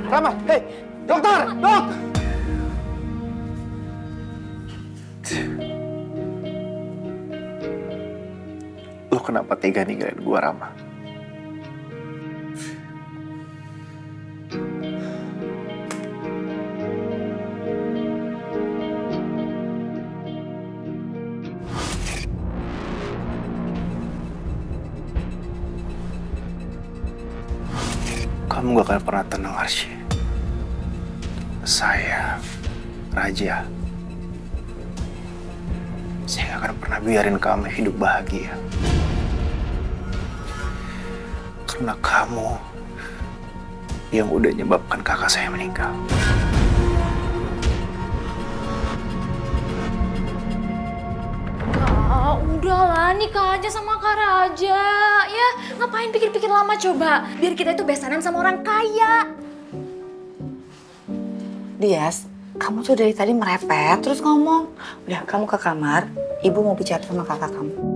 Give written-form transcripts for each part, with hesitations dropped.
Rama, hei, dokter, dok! Lo kenapa tega ninggalin gua, Rama? Kamu gak akan pernah tenang, Arsy. Saya, Raja, saya gak akan pernah biarin kamu hidup bahagia. Karena kamu yang udah menyebabkan kakak saya meninggal. Udahlah, nikah aja sama Kak Raja. Ya, ngapain pikir-pikir lama coba? Biar kita itu besanan sama orang kaya. Dias, kamu tuh dari tadi merepet terus ngomong. Udah, kamu ke kamar. Ibu mau bicara sama kakak kamu.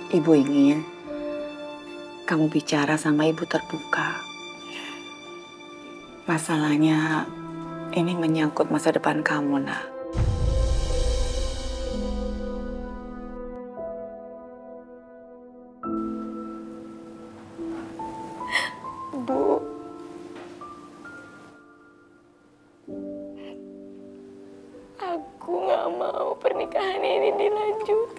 Ibu ingin kamu bicara sama ibu terbuka. Masalahnya ini menyangkut masa depan kamu, nak. Bu, aku nggak mau pernikahan ini dilanjutkan.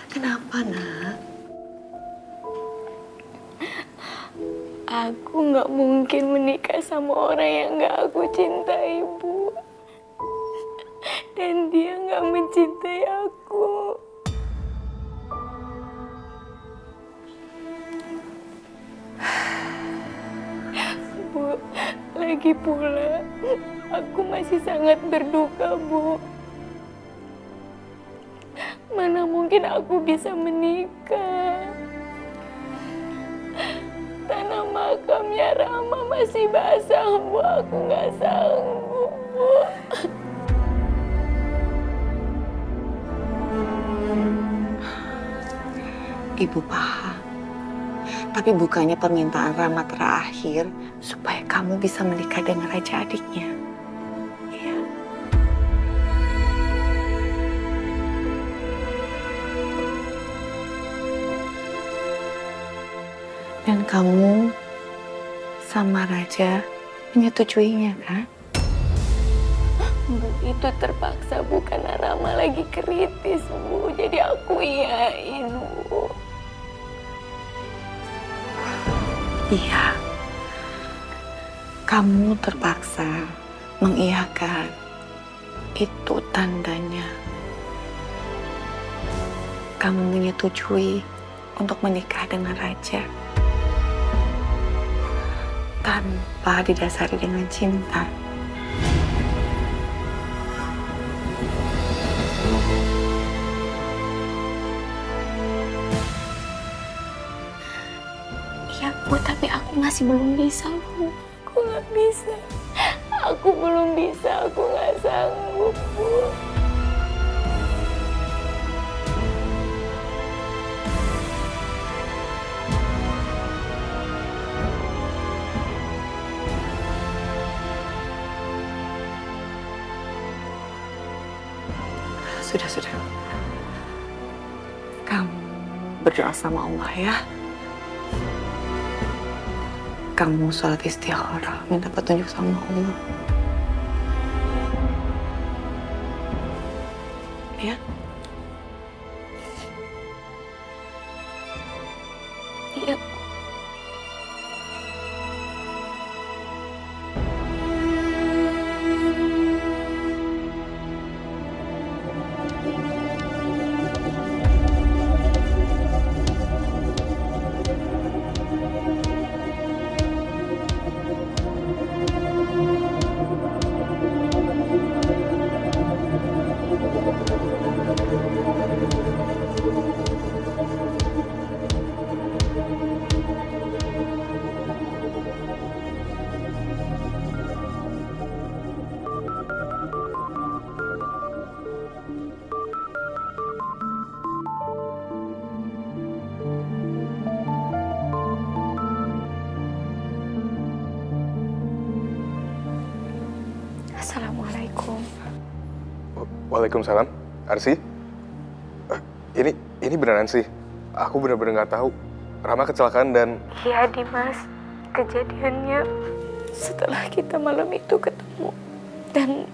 Kenapa, nak? Aku nggak mungkin menikah sama orang yang nggak aku cintai, Bu. Dan dia nggak mencintai aku. Bu, lagi pula aku masih sangat berduka, Bu. Mana mungkin aku bisa menikah. Tanah makamnya Rama masih basah, Bu. Aku nggak sanggup, Bu. Ibu paham. Tapi bukannya permintaan Rama terakhir supaya kamu bisa menikah dengan raja adiknya. Iya. Dan kamu sama Raja menyetujuinya, kan? Bu, itu terpaksa, Bu, karena Rama lagi kritis, Bu. Jadi aku iyain, Bu. Iya. Kamu terpaksa mengiyakan. Itu tandanya kamu menyetujui untuk menikah dengan Raja. Tanpa didasari dengan cinta. Iya, Bu, tapi aku masih belum bisa, Bu. Aku nggak bisa. Aku belum bisa, aku nggak sanggup, Bu. Sudah. Kamu berdoa sama Allah, ya. Kamu sholat istikharah, minta petunjuk sama Allah. Ya? Iya. Waalaikumsalam, Arsi. Ini beneran sih. Aku bener-bener nggak tahu. Rama kecelakaan dan... Iya Dimas, kejadiannya setelah kita malam itu ketemu. Dan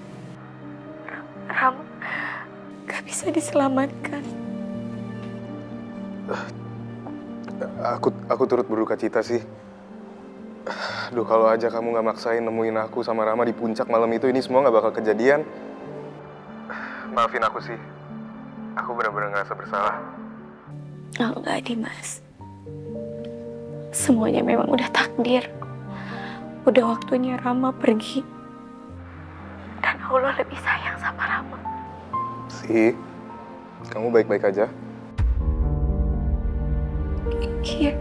Rama gak bisa diselamatkan. Aku turut berduka cita sih. Duh, kalau aja kamu nggak maksain nemuin aku sama Rama di puncak malam itu, ini semua nggak bakal kejadian. Maafin aku sih. Aku benar-benar ngerasa bersalah. Oh enggak Dimas. Semuanya memang udah takdir. Udah waktunya Rama pergi. Dan Allah lebih sayang sama Rama. Sih, kamu baik-baik aja? Iya.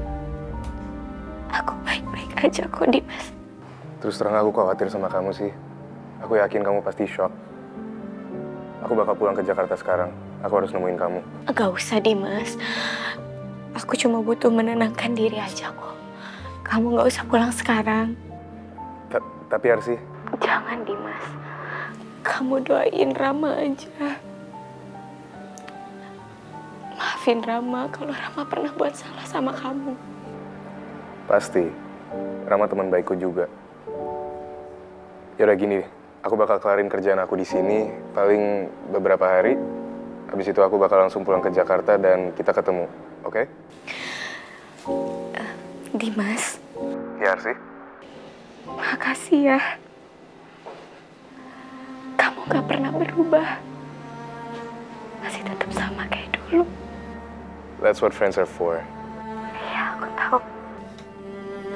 Aku baik-baik aja kok Dimas. Terus terang aku khawatir sama kamu sih. Aku yakin kamu pasti shock. Aku bakal pulang ke Jakarta sekarang. Aku harus nemuin kamu. Gak usah Dimas. Aku cuma butuh menenangkan diri aja kok. Kamu gak usah pulang sekarang. Tapi Arsi... Jangan Dimas. Kamu doain Rama aja. Maafin Rama kalau Rama pernah buat salah sama kamu. Pasti. Rama teman baikku juga. Yaudah gini, aku bakal kelarin kerjaan aku di sini paling beberapa hari. Habis itu aku bakal langsung pulang ke Jakarta dan kita ketemu, oke? Dimas. Ya, Arsi. Makasih ya. Kamu gak pernah berubah. Masih tetap sama kayak dulu. That's what friends are for. Iya, aku tahu.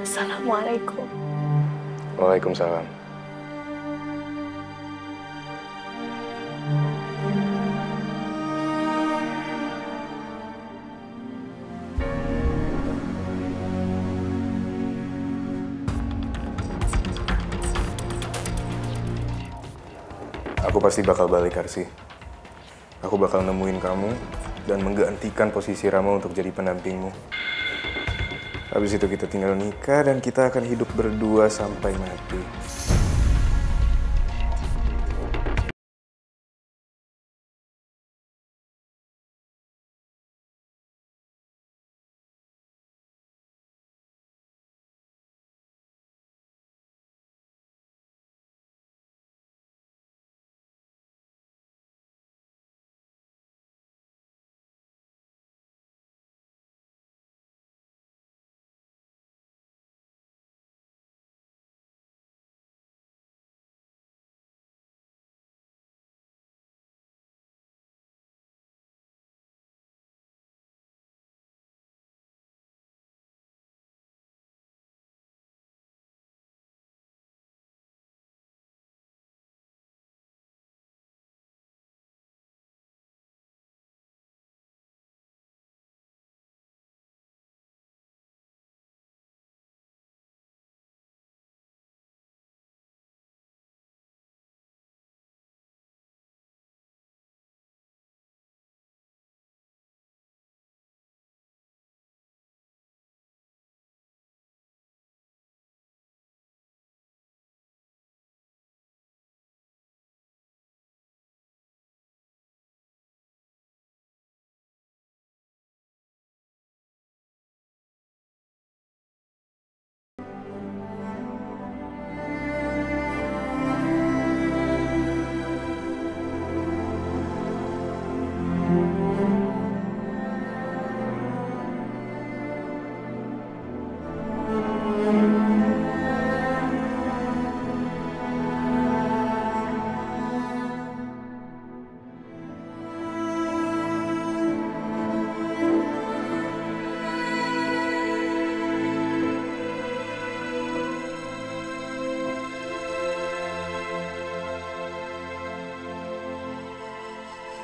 Assalamualaikum. Waalaikumsalam. Aku pasti bakal balik, Arsi. Aku bakal nemuin kamu dan menggantikan posisi Rama untuk jadi pendampingmu. Habis itu kita tinggal nikah dan kita akan hidup berdua sampai mati.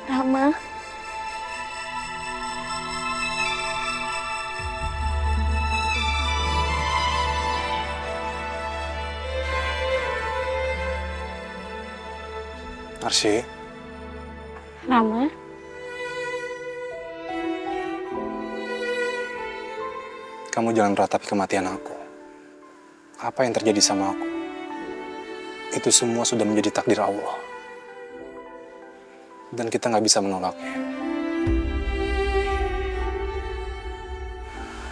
Rama. Arsi, Rama. kamu jangan meratapi kematian aku. Apa yang terjadi sama aku? Itu semua sudah menjadi takdir Allah. Dan kita nggak bisa menolaknya.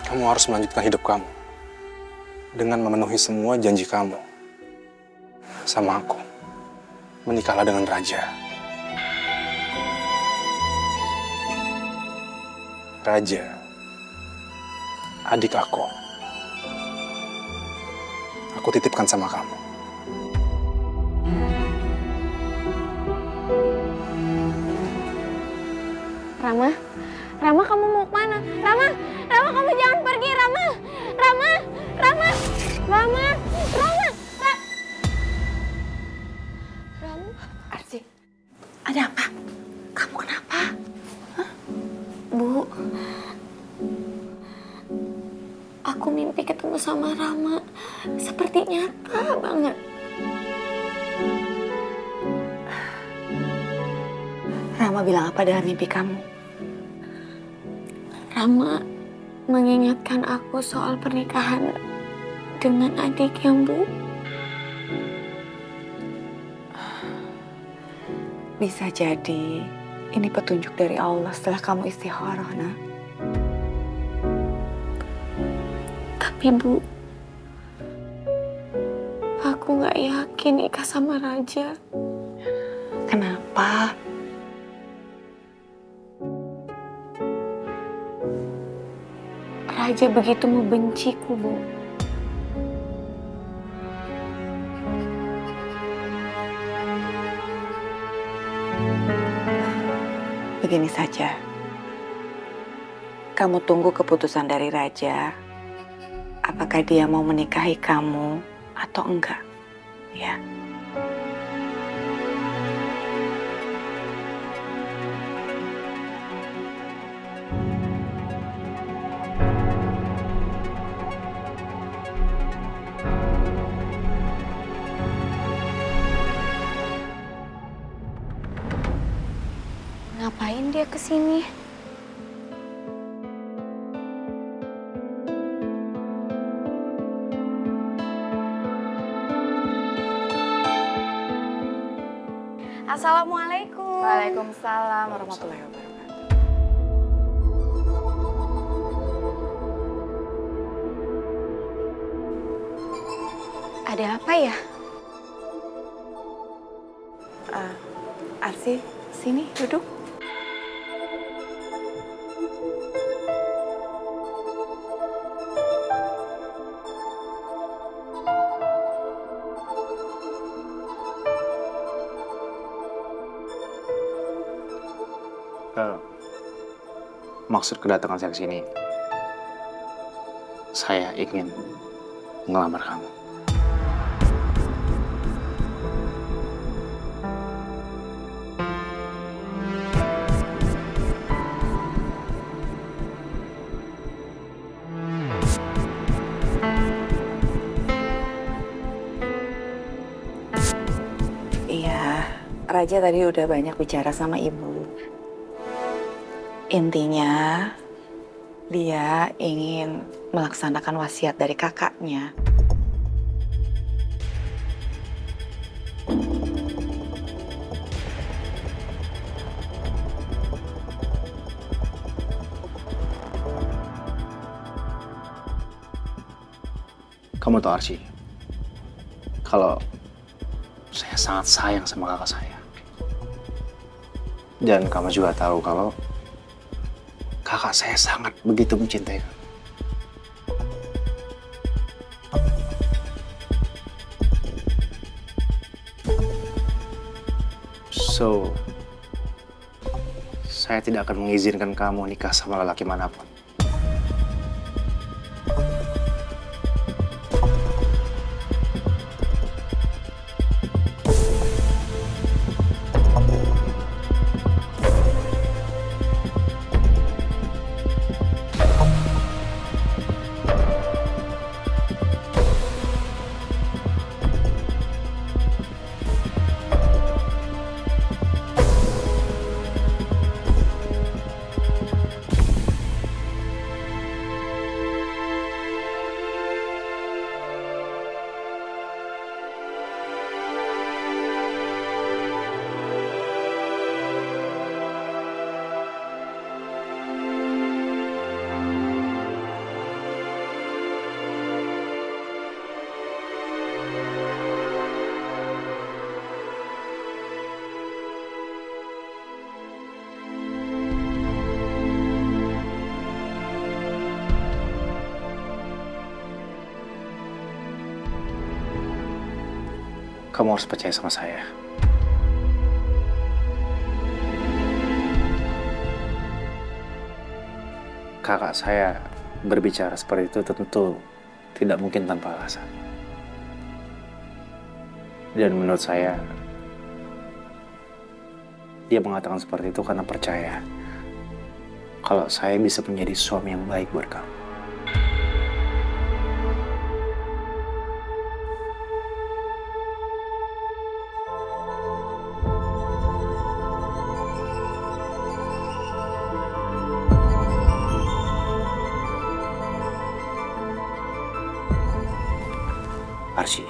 Kamu harus melanjutkan hidup kamu dengan memenuhi semua janji kamu sama aku. Menikahlah dengan Raja. Raja, adik aku. Aku titipkan sama kamu. Rama, Rama kamu mau kemana? Rama, Rama kamu jangan pergi, Rama, Rama, Rama, Rama, Rama, Rama. Arsi, ada apa? Kamu kenapa? Hah? Bu, aku mimpi ketemu sama Rama, seperti nyata banget. Rama bilang apa dalam mimpi kamu? Rama mengingatkan aku soal pernikahan dengan adiknya, Bu. Bisa jadi ini petunjuk dari Allah setelah kamu istikharah, nak. Tapi Bu, aku nggak yakin nikah sama Raja. Kenapa? Raja begitu membenciku, Bu. Begini saja. Kamu tunggu keputusan dari Raja. Apakah dia mau menikahi kamu atau enggak? Ya. Ngapain dia kesini? Assalamualaikum. Waalaikumsalam warahmatullahi wabarakatuh. Ada apa ya? Arsi, sini duduk. Maksud kedatangan saya ke sini, saya ingin ngelamar kamu. Iya, Raja tadi udah banyak bicara sama ibu. Intinya, dia ingin melaksanakan wasiat dari kakaknya. Kamu tahu, Arsy, kalau saya sangat sayang sama kakak saya. Dan kamu juga tahu kalau kakak saya sangat begitu mencintai kamu. So, saya tidak akan mengizinkan kamu nikah sama lelaki manapun. Kamu harus percaya sama saya. Kakak saya berbicara seperti itu tentu tidak mungkin tanpa alasan. Dan menurut saya, dia mengatakan seperti itu karena percaya kalau saya bisa menjadi suami yang baik buat kamu. Arsy,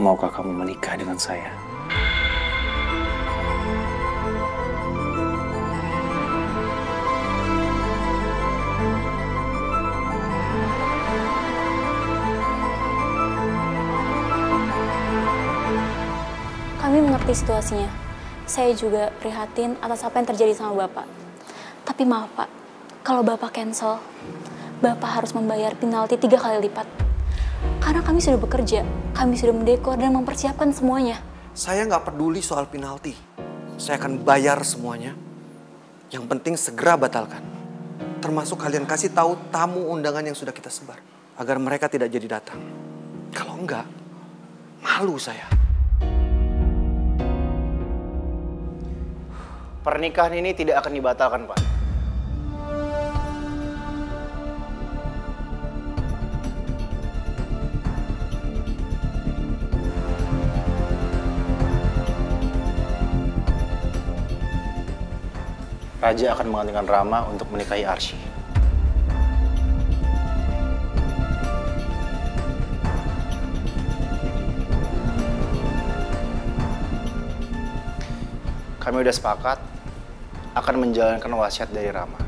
maukah kamu menikah dengan saya? Kami mengerti situasinya. Saya juga prihatin atas apa yang terjadi sama Bapak. Tapi maaf Pak, kalau Bapak cancel, Bapak harus membayar penalti 3 kali lipat. Karena kami sudah bekerja, kami sudah mendekor dan mempersiapkan semuanya. Saya nggak peduli soal penalti. Saya akan bayar semuanya. Yang penting segera batalkan. Termasuk kalian kasih tahu tamu undangan yang sudah kita sebar. Agar mereka tidak jadi datang. Kalau enggak, malu saya. Pernikahan ini tidak akan dibatalkan, Pak. Raja akan menggantikan Rama untuk menikahi Arsy. Kami udah sepakat akan menjalankan wasiat dari Rama.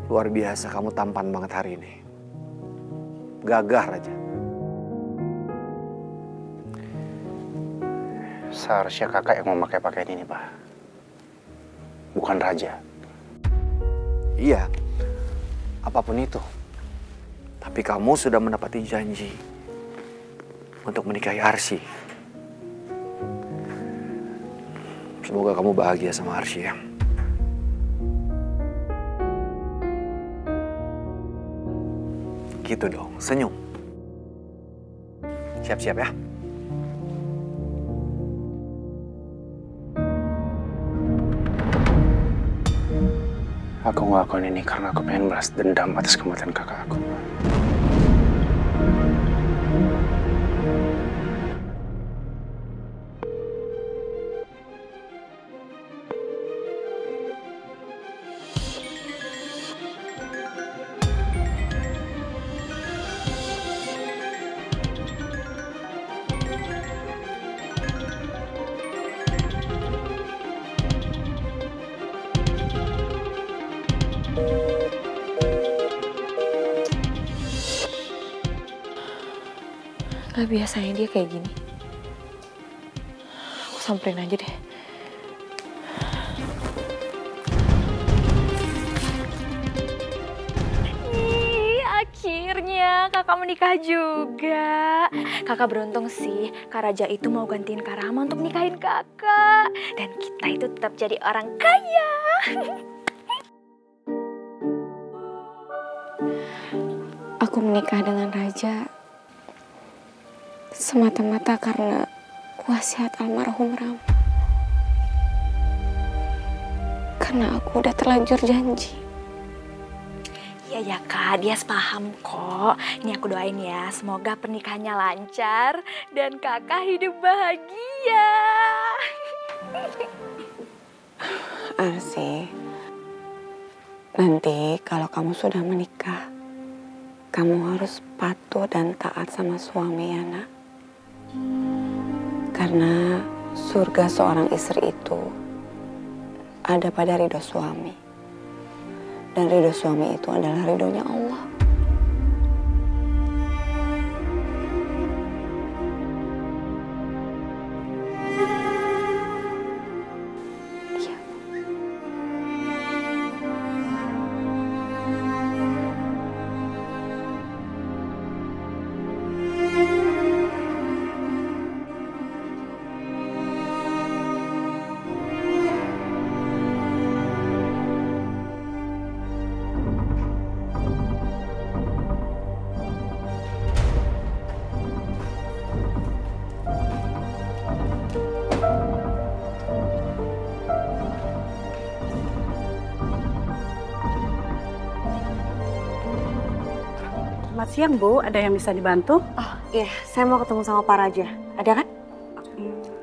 Luar biasa, kamu tampan banget hari ini. Gagah, Raja. Seharusnya kakak yang memakai pakaian ini, Pak. Bukan Raja. Iya, apapun itu. Tapi kamu sudah menepati janji untuk menikahi Arsy. Semoga kamu bahagia sama Arsy ya. Gitu dong, senyum. Siap-siap ya. Aku ngelakuin ini karena aku pengen balas dendam atas kematian kakak aku. Gak biasanya dia kayak gini. Aku samperin aja deh. Ih, akhirnya kakak menikah juga. Kakak beruntung sih, Kak Raja itu mau gantiin Kak Rama untuk nikahin kakak. Dan kita itu tetap jadi orang kaya. Aku menikah dengan Raja semata-mata karena wasiat almarhum Rama. Karena aku udah terlanjur janji. Iya ya Kak, dia sepaham kok. Ini aku doain ya, semoga pernikahannya lancar dan kakak hidup bahagia. Arsy, nanti kalau kamu sudah menikah, kamu harus patuh dan taat sama suami ya nak. Karena surga seorang istri itu ada pada ridho suami. Dan ridho suami itu adalah ridhonya Allah. Selamat siang, Bu. Ada yang bisa dibantu? Oh iya, saya mau ketemu sama Pak Raja. Ada kan?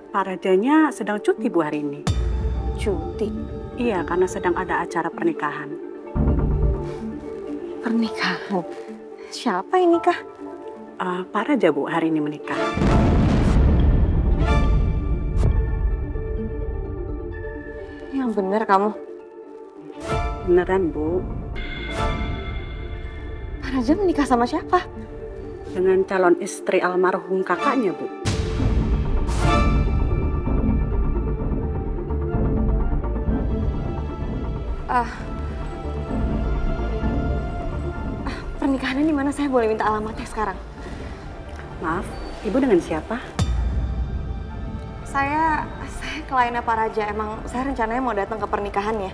Pak Rajanya sedang cuti, Bu, hari ini. Cuti. Iya, karena sedang ada acara pernikahan. Pernikahan? Siapa ini kah? Pak Raja, Bu, hari ini menikah. Yang bener kamu? Beneran, Bu. Pak Raja menikah sama siapa? Dengan calon istri almarhum kakaknya, Bu. Pernikahannya di mana? Saya boleh minta alamatnya sekarang? Maaf, Ibu dengan siapa? Saya kliennya Pak Raja. Emang saya rencananya mau datang ke pernikahannya.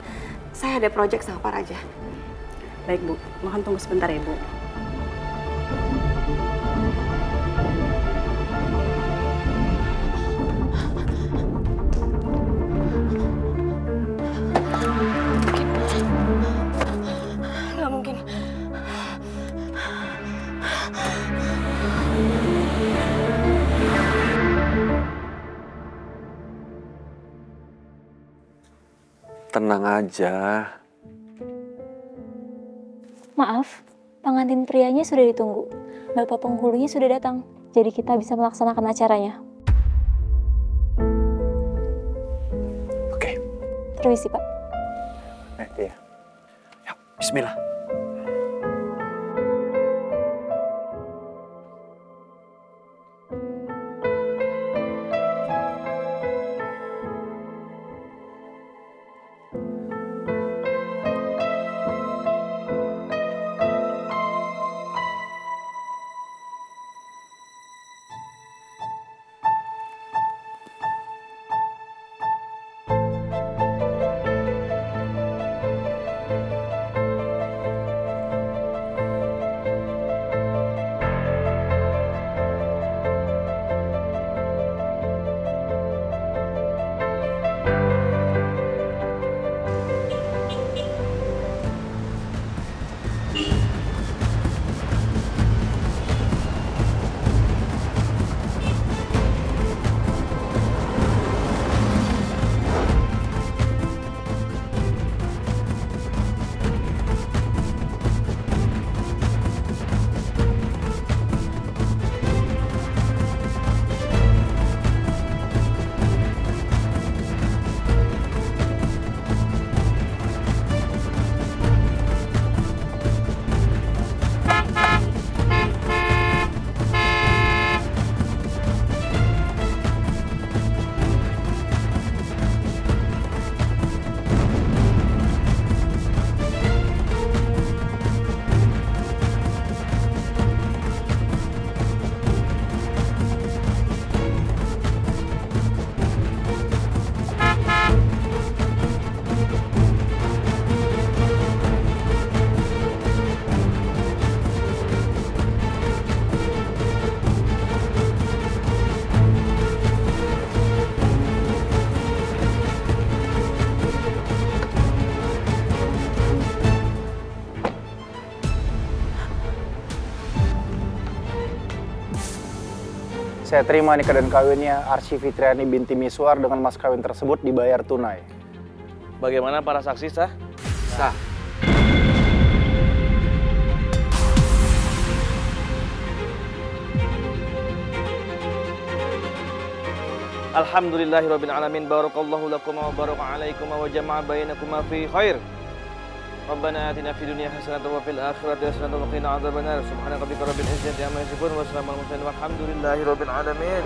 Saya ada proyek sama Pak Raja. Baik, Bu. Mohon tunggu sebentar ya, Bu. Nggak mungkin. Tenang aja. Maaf, pengantin prianya sudah ditunggu. Bapak penghulunya sudah datang, jadi kita bisa melaksanakan acaranya. Oke. Permisi, Pak. Iya. Yuk, bismillah. Saya terima nikah dan kawinnya Arsy Fitriani binti Miswar dengan mas kawin tersebut dibayar tunai. Bagaimana para saksi sah? Sah. Alhamdulillahirabbil alamin. Barakallahu lakum wa baraka alaikum wa jama'a bainakum fi khair. Rabbana atina fid dunya hasanatan wa fil akhirati hasanatan wa qina adzabannar. Subhana rabbika rabbil izzati amma yasifun wa salamun alal mursalin walhamdulillahirabbil alamin.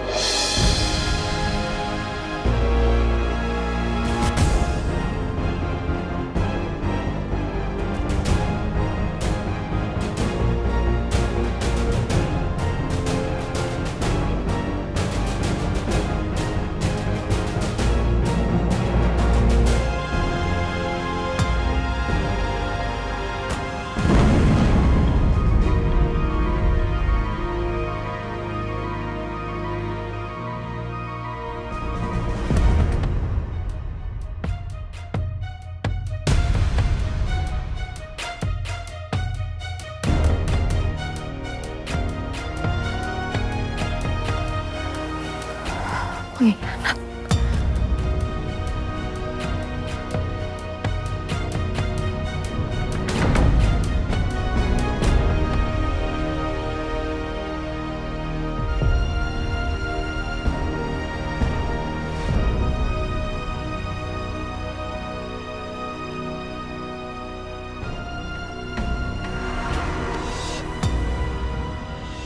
Pengkhianat.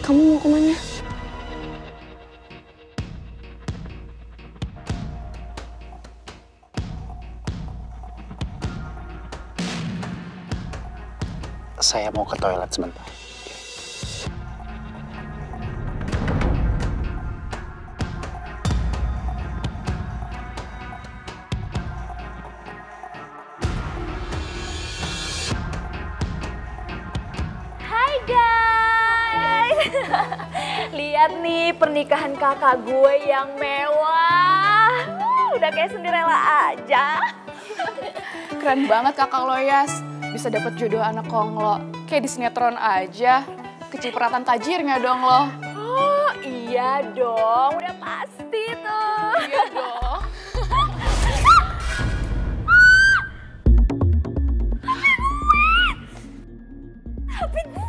Kamu mau kemana? Saya mau ke toilet sebentar. Hai guys, lihat nih pernikahan kakak gue yang mewah. Udah kayak Cinderella aja. Keren banget kakak lo, Yas. Bisa dapet jodoh anak konglo. Kayak di sinetron aja. Kecipratan tajirnya dong lo. Oh iya dong, udah pasti tuh. Iya dong. Tapi gue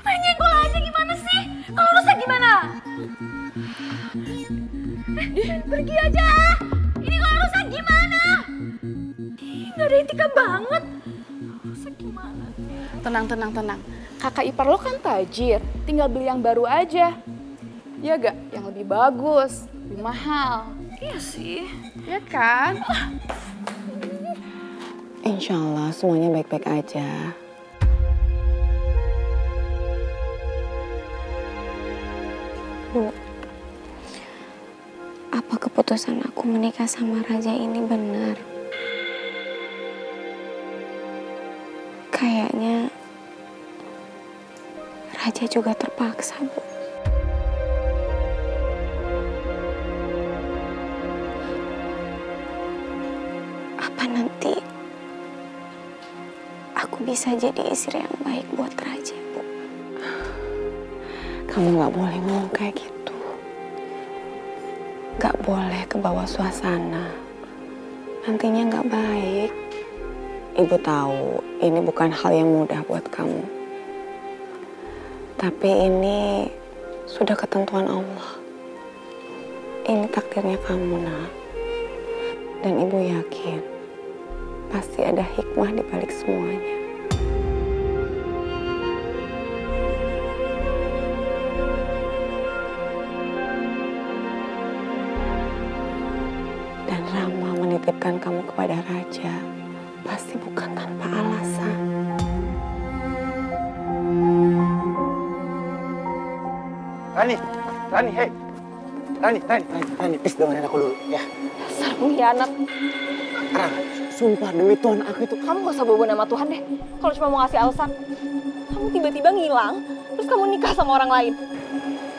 main nyenggol aja gimana sih? Kalau rusak gimana? Pergi aja. Ini kalau rusak gimana? Gak ada etika banget. Tenang. Kakak ipar lo kan tajir, tinggal beli yang baru aja. Iya gak? Yang lebih bagus, lebih mahal. Iya sih. Iya kan? Insya Allah semuanya baik-baik aja. Bu, apa keputusan aku menikah sama Raja ini benar? Kayaknya Raja juga terpaksa, Bu. Apa nanti aku bisa jadi istri yang baik buat Raja, Bu? Kamu gak boleh ngomong kayak gitu. Gak boleh kebawa suasana. Nantinya gak baik. Ibu tahu ini bukan hal yang mudah buat kamu. Tapi ini sudah ketentuan Allah. Ini takdirnya kamu, Nak. Dan Ibu yakin pasti ada hikmah di balik semuanya. Dan Rama menitipkan kamu kepada Raja pasti bukan tanpa alasan. Rani, hei. Rani, please dengerin aku dulu, ya. Dasar pengkhianat. Rani, sumpah demi Tuhan aku itu. Kamu gak usah bawa nama Tuhan deh. Kalau cuma mau ngasih alasan. Kamu tiba-tiba ngilang, terus kamu nikah sama orang lain.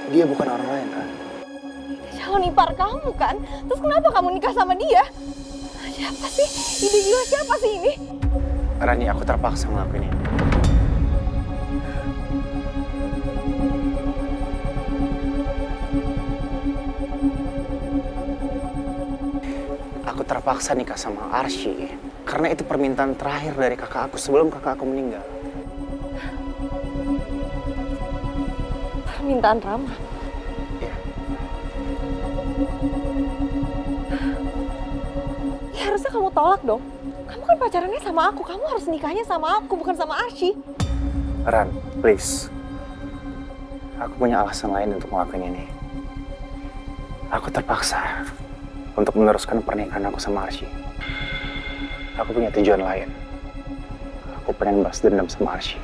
Dia bukan orang lain, Rani. Calon ipar kamu kan? Terus kenapa kamu nikah sama dia? Siapa sih? Ide gila siapa sih ini? Rani, aku terpaksa ngelakuin ini. Aku terpaksa nikah sama Arsy karena itu permintaan terakhir dari kakak aku sebelum kakak aku meninggal. Permintaan Rama? Iya. harusnya kamu tolak dong. Kamu kan pacarannya sama aku, kamu harus nikahnya sama aku, bukan sama Arsy. Ran, please. Aku punya alasan lain untuk ngelakuin ini. Aku terpaksa untuk meneruskan pernikahan aku sama Arsy. Aku punya tujuan lain. Aku pengen balas dendam sama Arsy.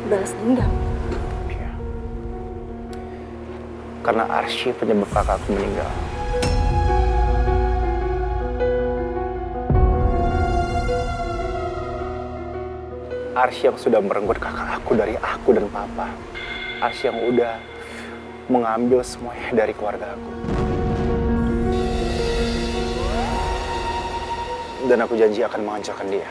Balas dendam? Iya. Karena Arsy penyebab kakakku meninggal. Arsy yang sudah merenggut kakak aku dari aku dan papa. Arsy yang udah mengambil semuanya dari keluarga aku. Dan aku janji akan menghancurkan dia.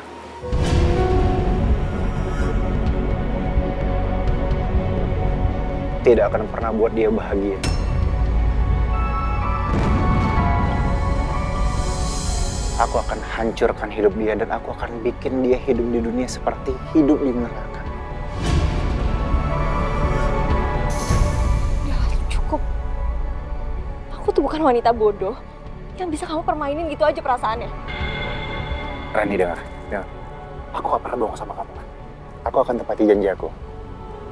Tidak akan pernah buat dia bahagia. Aku akan hancurkan hidup dia dan aku akan bikin dia hidup di dunia seperti hidup di neraka. Ya, cukup. Aku tuh bukan wanita bodoh yang bisa kamu permainin gitu aja perasaannya. Rani, dengar. Aku gak pernah bohong sama kamu. Aku akan tepati janji aku.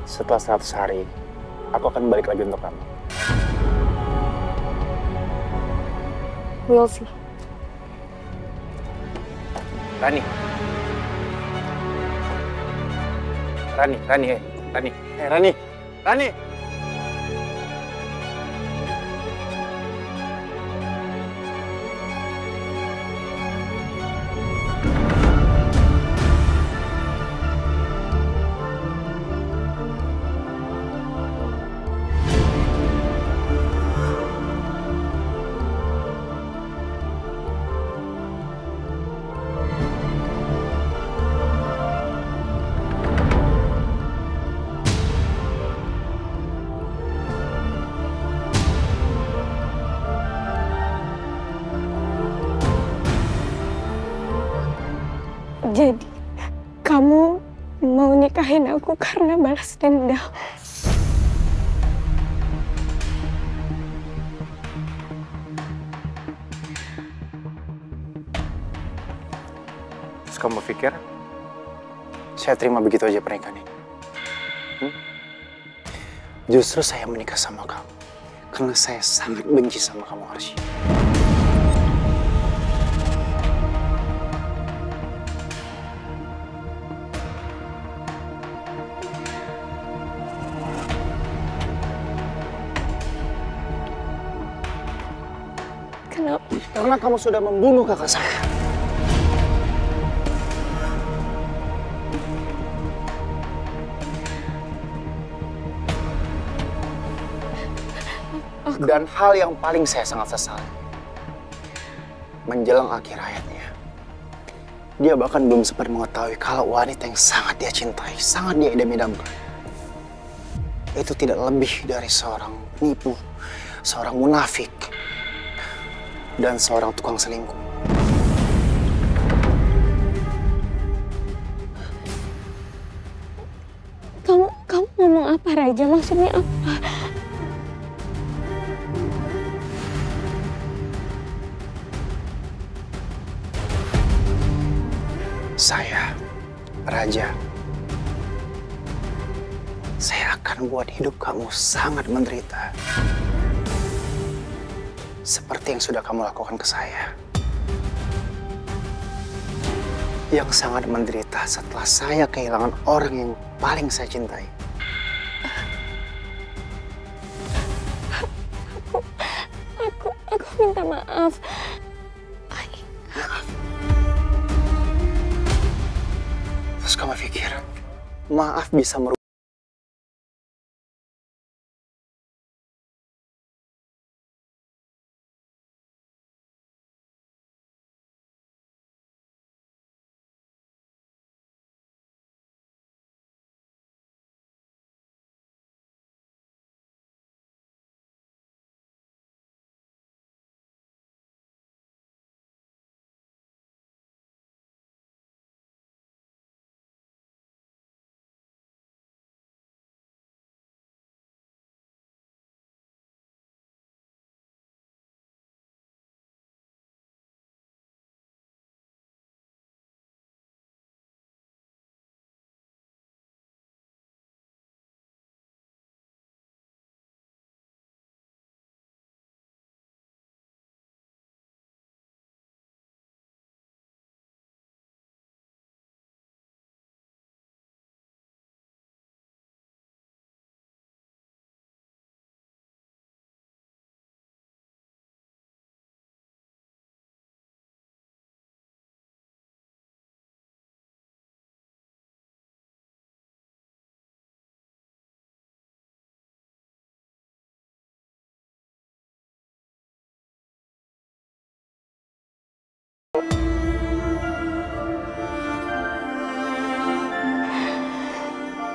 Setelah 100 hari, aku akan balik lagi untuk kamu. We'll see. Rani, Rani. Jadi, kamu mau nikahin aku karena balas dendam? Terus kamu pikir saya terima begitu aja pernikahan ini? Justru saya menikah sama kamu karena saya sangat benci sama kamu, Arsy. Kenapa? Karena kamu sudah membunuh kakak saya. Dan hal yang paling saya sangat sesali, menjelang akhir hayatnya, dia bahkan belum sempat mengetahui kalau wanita yang sangat dia cintai, sangat dia idam-idamkan, itu tidak lebih dari seorang penipu, seorang munafik, dan seorang tukang selingkuh. Kamu ngomong apa, Raja? Maksudnya apa? Saya, Raja, saya akan buat hidup kamu sangat menderita. Seperti yang sudah kamu lakukan ke saya. Yang sangat menderita setelah saya kehilangan orang yang paling saya cintai. Aku minta maaf. Terus kamu pikir, maaf bisa merubah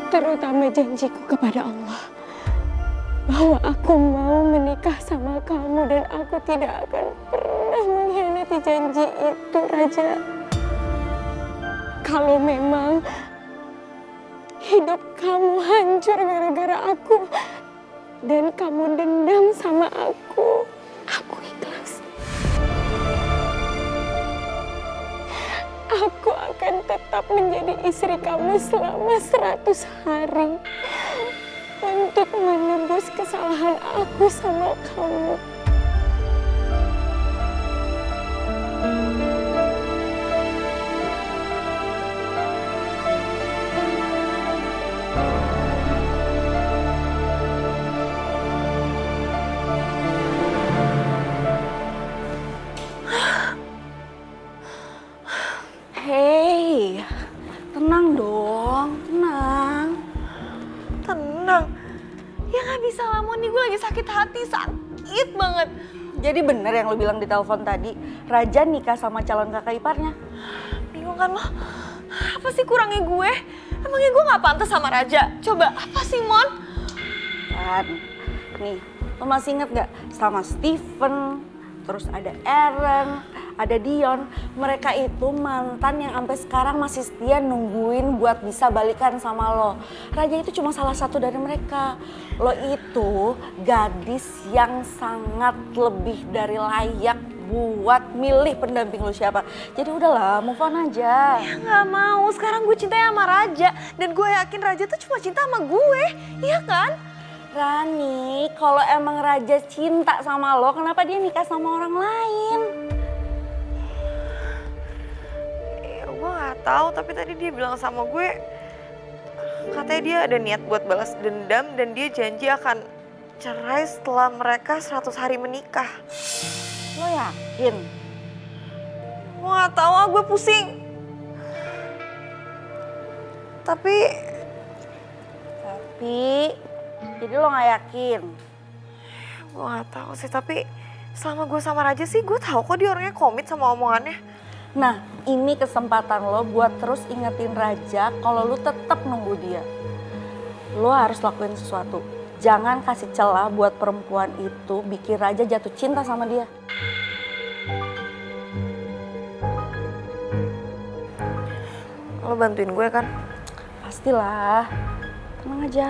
Terutama janjiku kepada Allah. Bahwa aku mau menikah sama kamu dan aku tidak akan pernah mengkhianati janji itu, Raja. Kalau memang hidup kamu hancur gara-gara aku dan kamu dendam sama aku ikhlas. Aku akan tetap menjadi istri kamu selama 100 hari. Untuk menebus kesalahan aku sama kamu. Hei, tenang dong, tenang. Tenang. Ya nggak bisa lah, Moni, gue lagi sakit hati, sakit banget. Jadi bener yang lo bilang di telepon tadi, Raja nikah sama calon kakak iparnya? Bingung kan lo? Apa sih kurangnya gue? Emangnya gue nggak pantas sama Raja? Coba, apa sih, Mon? Kan, nih, lo masih inget gak? Sama Steven, terus ada Aaron, ada Dion. Mereka itu mantan yang sampai sekarang masih setia nungguin buat bisa balikan sama lo. Raja itu cuma salah satu dari mereka. Lo itu gadis yang sangat lebih dari layak buat milih pendamping lo siapa. Jadi udahlah, move on aja. Ya nggak mau, sekarang gue cintanya sama Raja. Dan gue yakin Raja tuh cuma cinta sama gue, iya kan? Rani, kalau emang Raja cinta sama lo, kenapa dia nikah sama orang lain? Gue gak tahu, tapi tadi dia bilang sama gue katanya dia ada niat buat balas dendam dan dia janji akan cerai setelah mereka 100 hari menikah. Lo yakin? Gue gak tahu, gue pusing. Tapi jadi lo gak yakin? Gue gak tahu sih, tapi selama gue sama Raja sih gue tahu kok dia orangnya komit sama omongannya. Nah, ini kesempatan lo buat terus ingetin Raja kalau lo tetap nunggu dia. Lo harus lakuin sesuatu. Jangan kasih celah buat perempuan itu bikin Raja jatuh cinta sama dia. Lo bantuin gue kan? Pastilah. Tenang aja.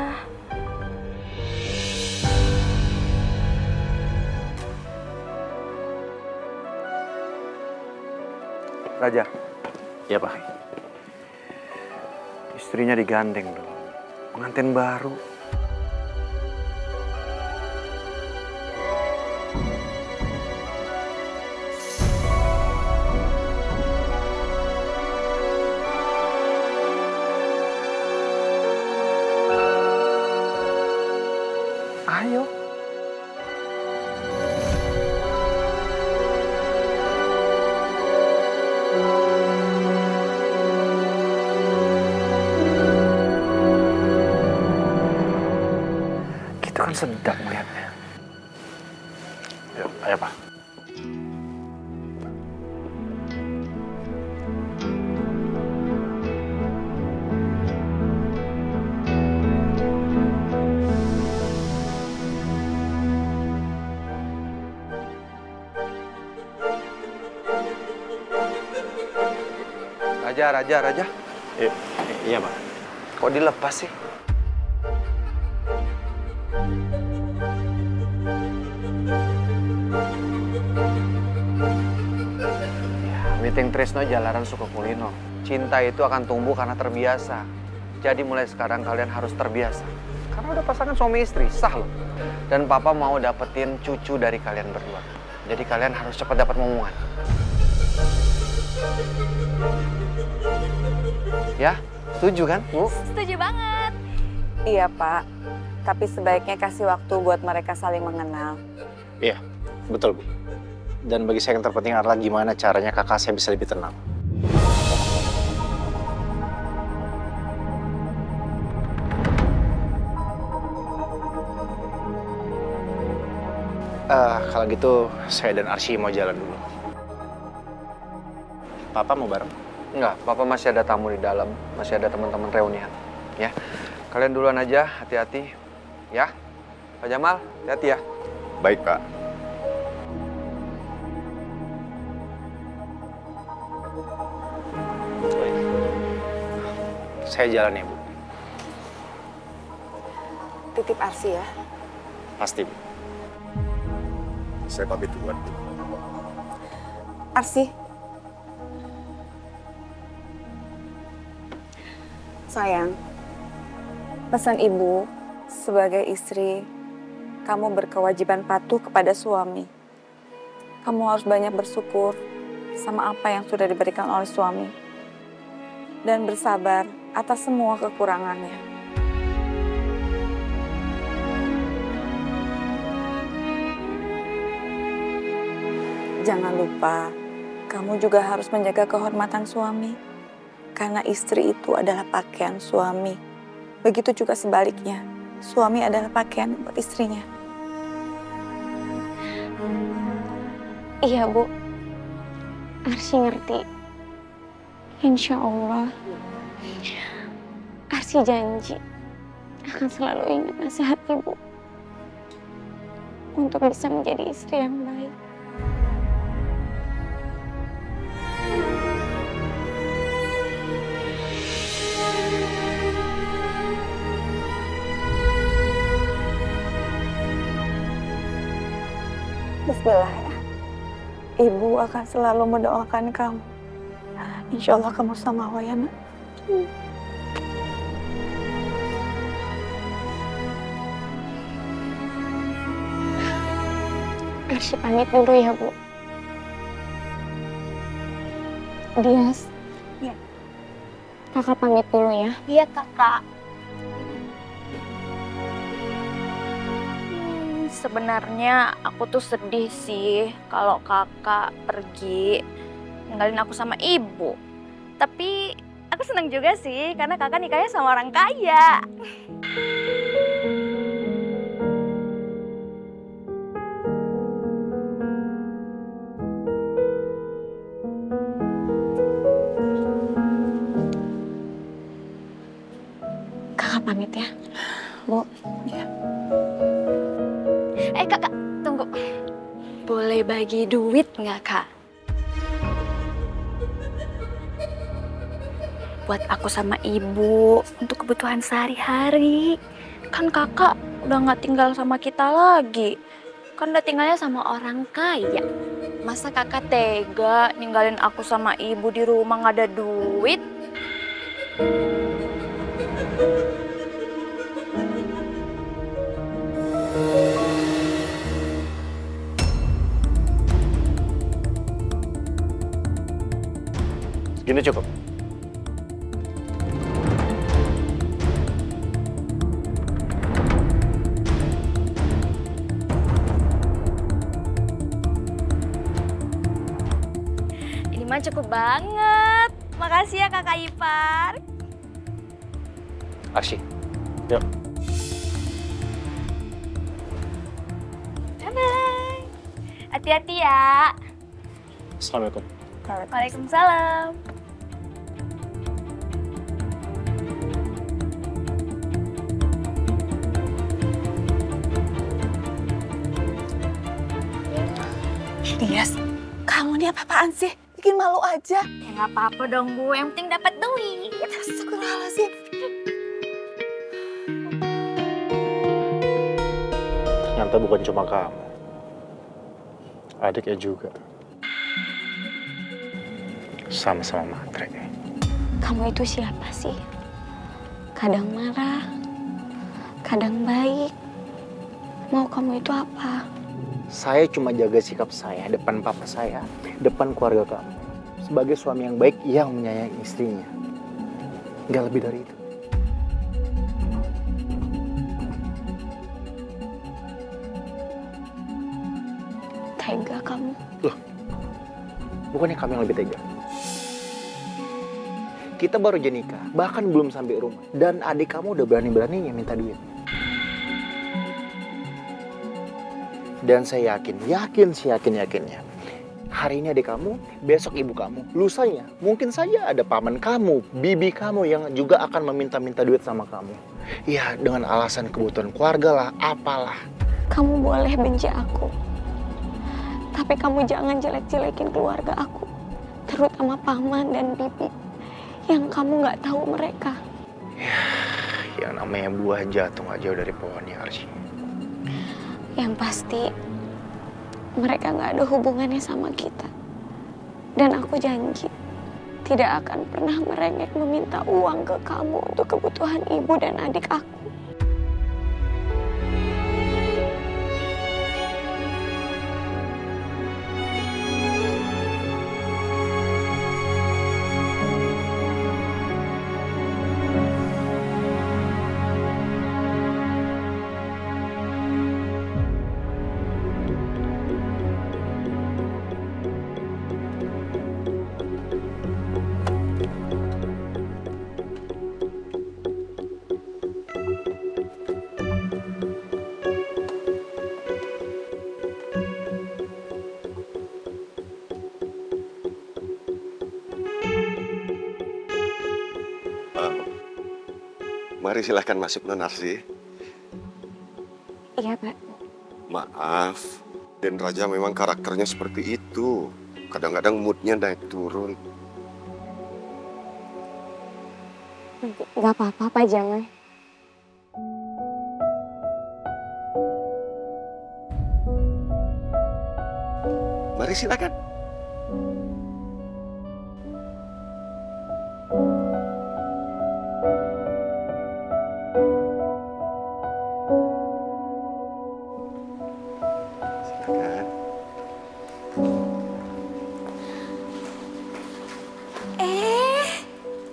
Raja. Iya, Pak. Istrinya digandeng dong. Pengantin baru. Ayo. Kan sedap melihatnya. Yuk, ayo Pak. Raja. Iya Pak. Kok dilepas sih? Meeting Trisno jalanan Sukokulino. Cinta itu akan tumbuh karena terbiasa. Jadi mulai sekarang kalian harus terbiasa. Karena udah pasangan suami istri, sah loh. Dan papa mau dapetin cucu dari kalian berdua. Jadi kalian harus cepat dapat momongan. Ya, setuju kan, Bu? Setuju banget. Iya, Pak. Tapi sebaiknya kasih waktu buat mereka saling mengenal. Iya, betul, Bu. Dan bagi saya yang terpenting adalah gimana caranya kakak saya bisa lebih tenang. Kalau gitu saya dan Arsy mau jalan dulu. Papa mau bareng? Enggak, Papa masih ada tamu di dalam, masih ada teman-teman reunian. Ya, kalian duluan aja, hati-hati. Ya, Pak Jamal, hati-hati ya. Baik, Pak. Saya jalan ya, Bu. Titip Arsy ya. Pasti, Bu. Saya pamit duluan, Bu. Arsy. Sayang, pesan ibu sebagai istri, kamu berkewajiban patuh kepada suami. Kamu harus banyak bersyukur sama apa yang sudah diberikan oleh suami. Dan bersabar atas semua kekurangannya. Jangan lupa, kamu juga harus menjaga kehormatan suami. Karena istri itu adalah pakaian suami. Begitu juga sebaliknya, suami adalah pakaian buat istrinya. Iya, Bu. Arsy ngerti. Insya Allah, Arsy janji akan selalu ingat nasihat Ibu untuk bisa menjadi istri yang baik. Bismillah ya. Ibu akan selalu mendoakan kamu. Insya Allah kamu sama Allah ya, Nak. Arsy pamit dulu ya, Bu. Dias. Ya. Kakak pamit dulu ya. Iya, Kakak. Sebenarnya aku tuh sedih sih kalau kakak pergi ninggalin aku sama ibu. Tapi aku senang juga sih karena kakak nikahnya sama orang kaya. Kakak pamit ya, Bu. Ya. Kakak, tunggu. Boleh bagi duit nggak, Kak? Buat aku sama ibu, untuk kebutuhan sehari-hari. Kan kakak udah nggak tinggal sama kita lagi. Kan udah tinggalnya sama orang kaya. Masa kakak tega ninggalin aku sama ibu di rumah nggak ada duit? Gini cukup. Ini mah cukup banget. Makasih ya kakak ipar. Arsy, yuk. Bye-bye. Hati-hati ya. Assalamualaikum. Waalaikumsalam. Dias, kamu ini apa-apaan sih? Bikin malu aja. Ya nggak apa-apa dong, Bu. Yang penting dapat duit. Astagfirullahaladzim. Ternyata bukan cuma kamu. Adiknya juga. Sama-sama matre. Kamu itu siapa sih? Kadang marah, kadang baik. Mau kamu itu apa? Saya cuma jaga sikap saya depan papa saya, depan keluarga kamu. Sebagai suami yang baik yang menyayangi istrinya. Nggak lebih dari itu. Tega kamu. Loh, bukannya kamu yang lebih tega? Kita baru aja nikah, bahkan belum sampai rumah. Dan adik kamu udah berani-beraninya minta duit. Dan saya yakinnya, Hari ini adik kamu, besok ibu kamu. Lusanya, mungkin saja ada paman kamu, bibi kamu yang juga akan meminta-minta duit sama kamu. Ya, dengan alasan kebutuhan keluarga lah, apalah. Kamu boleh benci aku. Tapi kamu jangan jelek-jelekin keluarga aku. Terutama paman dan bibi. Yang kamu nggak tahu mereka. Ya, yang namanya buah jatuh nggak jauh dari pohonnya, Arsy. Yang pasti, mereka nggak ada hubungannya sama kita. Dan aku janji, tidak akan pernah merengek meminta uang ke kamu untuk kebutuhan ibu dan adik aku. Mari silahkan masuk, Non Arsy. Iya, Pak. Maaf, Den Raja memang karakternya seperti itu. Kadang-kadang moodnya naik turun. Gak apa-apa, Pak, jangan. Mari silakan.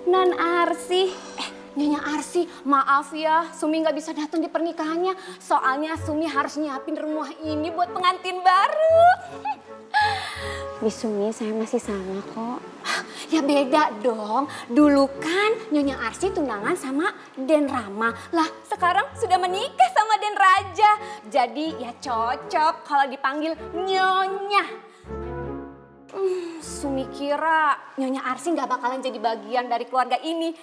Non Arsy. Nyonya Arsy, maaf ya, Sumi nggak bisa datang di pernikahannya. Soalnya Sumi harus nyiapin rumah ini buat pengantin baru. Bisumi, saya masih sama kok. Ya beda dong. Dulu kan Nyonya Arsy tunangan sama Den Rama. Lah sekarang sudah menikah sama Den Raja. Jadi ya cocok kalau dipanggil Nyonya. Sumi kira Nyonya Arsy nggak bakalan jadi bagian dari keluarga ini.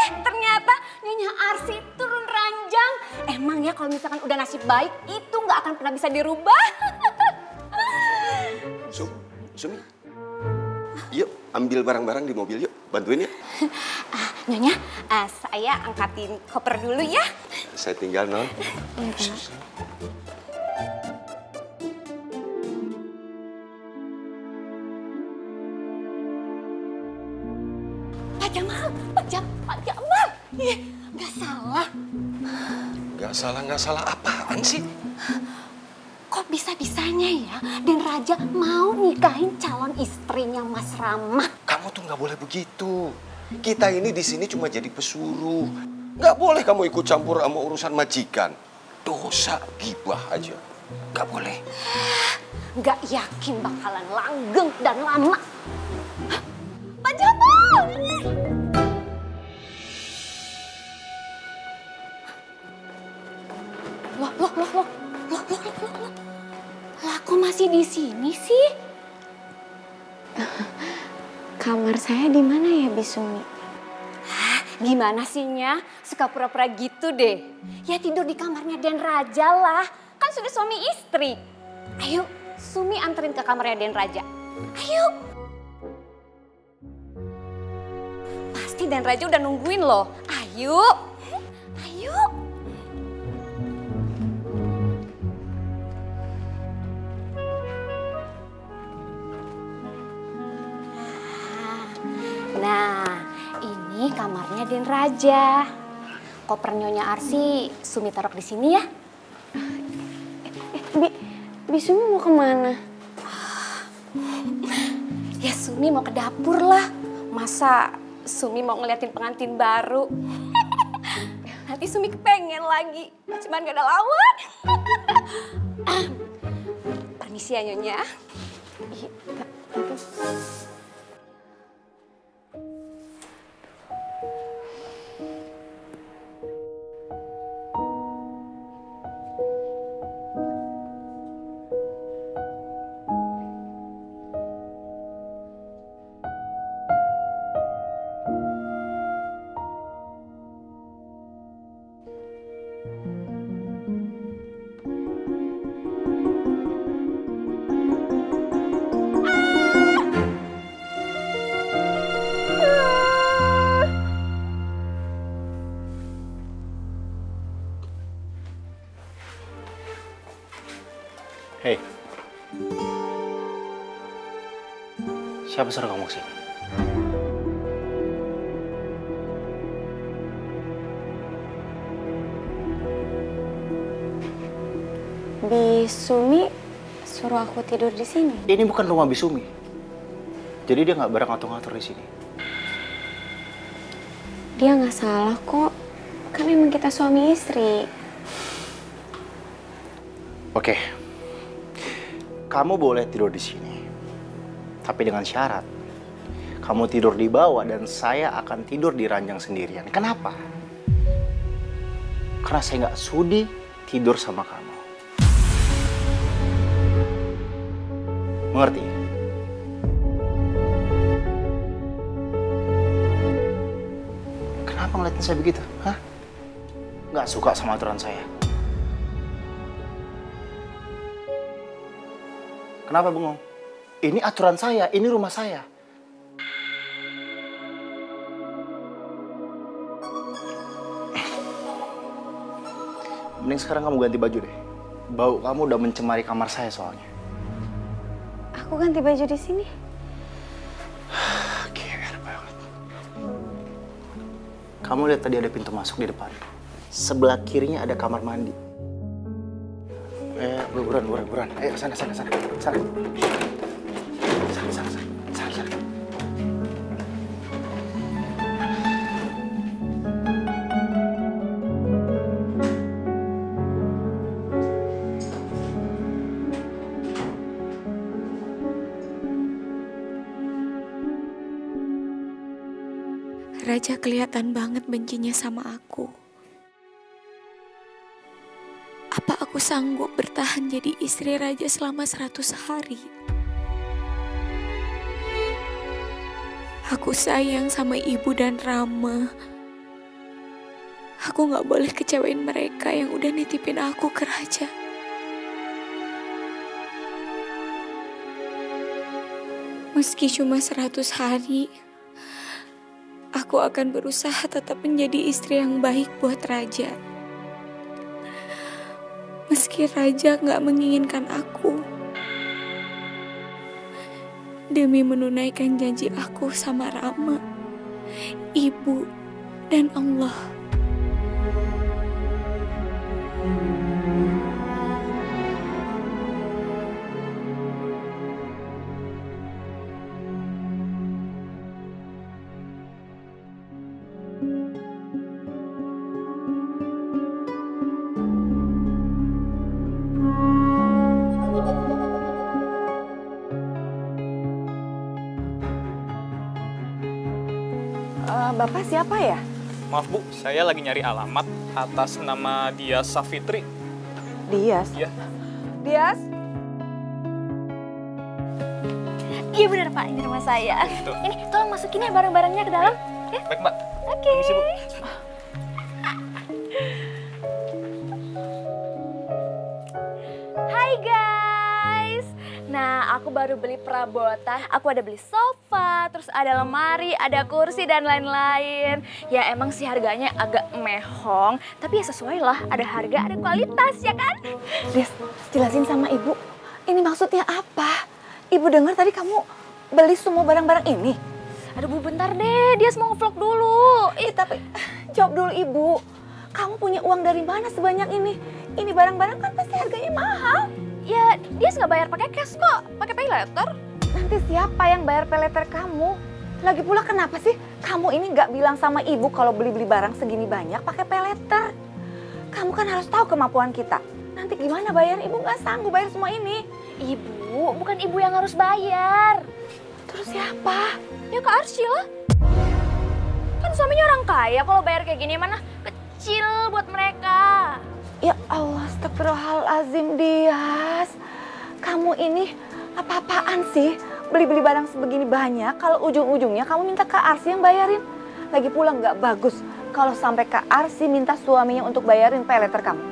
Ternyata Nyonya Arsy turun ranjang. Emang ya kalau misalkan udah nasib baik itu nggak akan pernah bisa dirubah. Sumi, yuk ambil barang-barang di mobil yuk, bantuin ya. Nyonya, saya angkatin koper dulu ya. Saya tinggal, Non. Pak Jamal. Nggak salah. Nggak salah apaan sih? Kok bisa-bisanya ya Den Raja mau nikahin calon istrinya Mas Rama? Kamu tuh nggak boleh begitu. Kita ini di sini cuma jadi pesuruh. Nggak boleh kamu ikut campur sama urusan majikan. Dosa gibah aja. Nggak boleh. Nggak yakin bakalan langgeng dan lama. Pak Jamal! Loh. Lah kok masih di sini sih? Kamar saya di mana ya, Bisumi? Gimana sih, Nya? Suka pura-pura gitu deh. Ya tidur di kamarnya Den Raja lah. Kan sudah suami istri. Ayo, Sumi anterin ke kamarnya Den Raja. Ayo. Pasti Den Raja udah nungguin loh. Ayo. Ayo. Nah, ini kamarnya Den Raja. Koper Nyonya Arsy, Sumi taruh di sini ya. Bisumi mau kemana? Ya Sumi mau ke dapur lah. Masa Sumi mau ngeliatin pengantin baru? Nanti Sumi kepengen lagi. Cuman gak ada lawan. Permisi ya Nyonya. Siapa suruh kamu kesini? Bisumi suruh aku tidur di sini. Ini bukan rumah Bisumi. Jadi dia nggak bareng ngatur-ngatur di sini. Dia nggak salah kok. Kan emang kita suami istri. Oke. Kamu boleh tidur di sini. Tapi dengan syarat. Kamu tidur di bawah dan saya akan tidur di ranjang sendirian. Kenapa? Karena saya nggak sudi tidur sama kamu. Mengerti? Kenapa ngeliatin saya begitu? Hah? Nggak suka sama aturan saya? Kenapa bengong? Ini aturan saya, ini rumah saya. Mending sekarang kamu ganti baju deh. Bau kamu udah mencemari kamar saya soalnya. Aku ganti baju di sini. Gila banget. Kamu lihat tadi ada pintu masuk di depan. Sebelah kirinya ada kamar mandi. Buruan. Ayo sana. Sana. Raja kelihatan banget bencinya sama aku. Apa aku sanggup bertahan jadi istri Raja selama 100 hari? Aku sayang sama ibu dan Rama. Aku gak boleh kecewain mereka yang udah nitipin aku ke Raja. Meski cuma 100 hari, aku akan berusaha tetap menjadi istri yang baik buat Raja. Meski Raja gak menginginkan aku. Demi menunaikan janji aku sama Rama, Ibu, dan Allah. Bapak siapa ya? Maaf Bu, saya lagi nyari alamat atas nama Dias Safitri. Dias? Iya. Dias? Iya benar Pak, ini rumah saya. Ini tolong masukin ya barang-barangnya ke dalam. Ya? Baik Mbak. Oke. Permisi Bu. Hai guys. Nah, aku baru beli perabotan. Aku ada beli sofa, terus ada lemari, ada kursi, dan lain-lain. Ya emang sih harganya agak mehong, tapi ya sesuai lah. Ada harga, ada kualitas, ya kan? Des, jelasin sama ibu. Ini maksudnya apa? Ibu dengar tadi kamu beli semua barang-barang ini. Aduh Bu, bentar deh. Dia mau nge-vlog dulu. Tapi jawab dulu ibu. Kamu punya uang dari mana sebanyak ini? Ini barang-barang kan pasti harganya mahal. Ya, dia nggak bayar pakai cash kok, pakai pay letter. Nanti siapa yang bayar pay letter kamu? Lagi pula kenapa sih kamu ini nggak bilang sama ibu kalau beli-beli barang segini banyak pakai pay letter? Kamu kan harus tahu kemampuan kita. Nanti gimana bayar? Ibu nggak sanggup bayar semua ini. Ibu, bukan ibu yang harus bayar. Terus siapa? Ya Kak Arsy lah. Kan suaminya orang kaya, kalau bayar kayak gini mana kecil buat mereka. Ya Allah, astagfirullahaladzim Dias. Kamu ini apa-apaan sih? Beli-beli barang sebegini banyak, kalau ujung-ujungnya kamu minta Kak Arsy yang bayarin. Lagi pula nggak bagus kalau sampai Kak Arsy minta suaminya untuk bayarin pay letter kamu.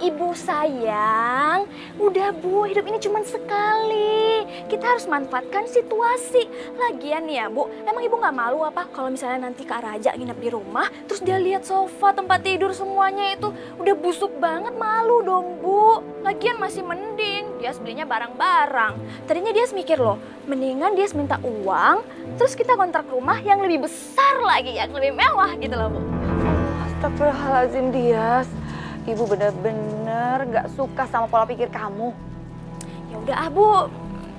Ibu sayang, udah Bu, hidup ini cuma sekali. Kita harus manfaatkan situasi. Lagian nih ya Bu, emang Ibu nggak malu apa kalau misalnya nanti Kak Raja nginep di rumah, terus dia lihat sofa, tempat tidur semuanya itu udah busuk banget, malu dong Bu. Lagian masih mending, dia belinya barang-barang. Tadinya dia mikir loh, mendingan dia minta uang, terus kita kontrak rumah yang lebih besar lagi, yang lebih mewah gitu loh Bu. Astagfirullahaladzim Dias. Ibu bener-bener gak suka sama pola pikir kamu. Ya udah ah Bu,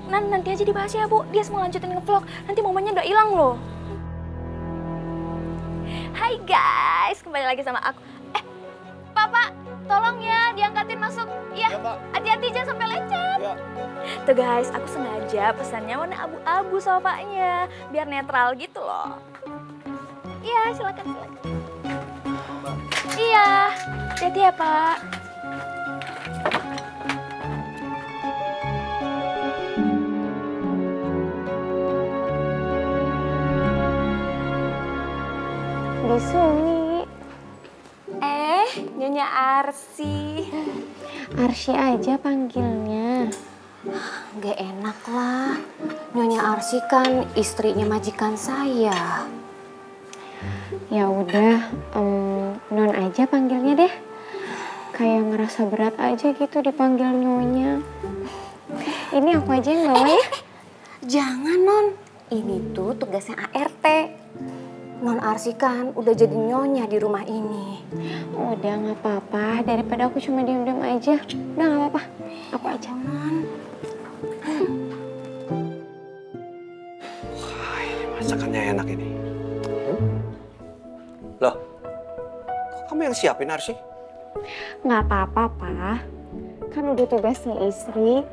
nanti aja dibahas ya Bu. Dia mau lanjutin ngevlog, nanti momennya udah hilang loh. Hai guys, kembali lagi sama aku. Papa, tolong ya diangkatin masuk. Iya, hati-hati jangan sampai lecet. Ya. Tuh guys, aku sengaja pesannya warna abu-abu sofanya, biar netral gitu loh. Iya, silakan. Iya, hati-hati ya Pak. Bisumi. Nyonya Arsy. Arsy aja panggilnya. Gak enak lah. Nyonya Arsy kan istrinya majikan saya. Ya udah, Non aja panggilnya deh. Kayak ngerasa berat aja gitu dipanggil Nyonya. Ini aku aja yang bawa ya. Jangan Non, ini tuh tugasnya ART. Non Arsy kan udah jadi nyonya di rumah ini. Udah gak apa-apa, daripada aku cuma diem-diem aja. Udah gak apa-apa, aku aja. Masakannya enak ini. Loh, kok kamu yang siapin Arsy? Gak apa-apa, Pak. Kan udah tugasnya istri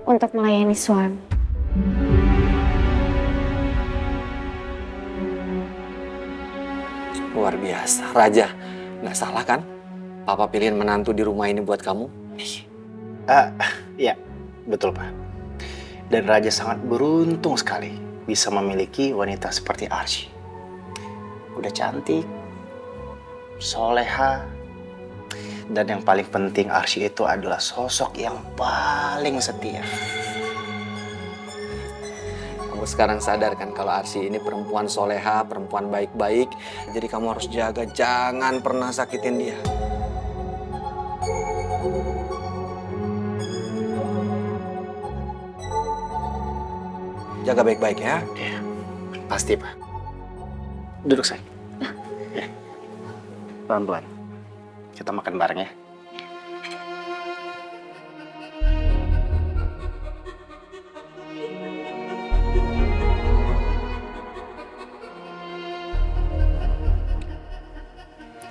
untuk melayani suami. Luar biasa, Raja. Nggak salah kan? Papa pilihin menantu di rumah ini buat kamu? Iya, betul Pak. Dan Raja sangat beruntung sekali bisa memiliki wanita seperti Arsy. Udah cantik, soleha, dan yang paling penting Arsy itu adalah sosok yang paling setia. Kamu sekarang sadar kan kalau Arsy ini perempuan soleha, perempuan baik-baik. Jadi kamu harus jaga, jangan pernah sakitin dia. Jaga baik-baik ya. Iya, pasti Pak. Duduk sayang. Ya. Pelan-pelan. Kita makan bareng ya.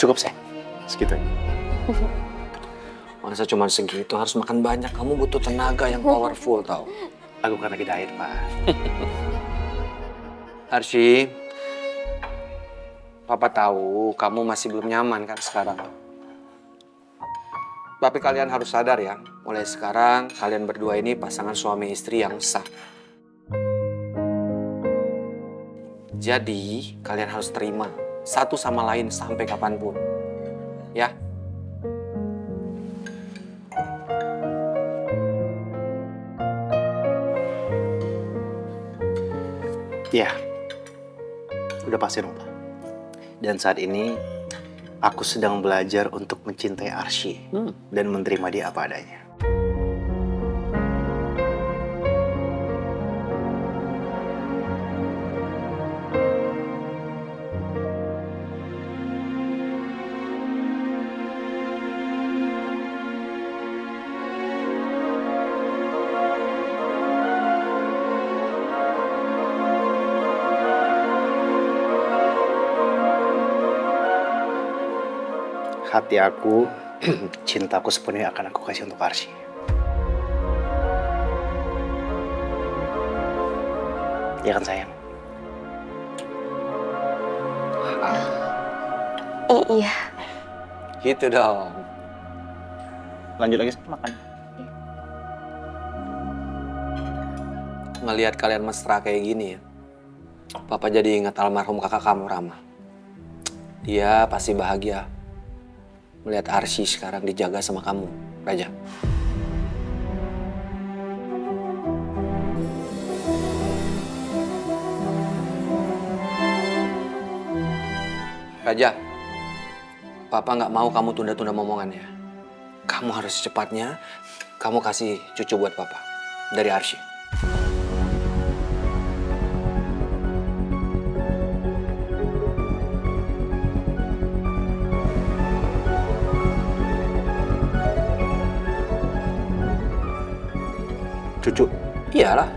Cukup sayang, segitu aja. Masa cuma segitu, harus makan banyak. Kamu butuh tenaga yang powerful tau. Aku kan lagi diet Pak. Arsy, Papa tahu kamu masih belum nyaman kan sekarang. Tapi kalian harus sadar ya, mulai sekarang kalian berdua ini pasangan suami istri yang sah. Jadi kalian harus terima satu sama lain sampai kapanpun. Ya. Iya, udah pasti dong Pak. Dan saat ini aku sedang belajar untuk mencintai Arsy dan menerima dia apa adanya. Hati aku, cintaku sepenuhnya akan aku kasih untuk Arsy. Ya kan sayang? Iya. Gitu dong. Lanjut lagi makan. Ngelihat kalian mesra kayak gini ya, Papa jadi ingat almarhum kakak kamu, Rama. Dia pasti bahagia melihat Arsy sekarang dijaga sama kamu, Raja. Raja, Papa nggak mau kamu tunda-tunda momongannya. Kamu harus secepatnya, kamu kasih cucu buat Papa dari Arsy. Cucu? Iyalah.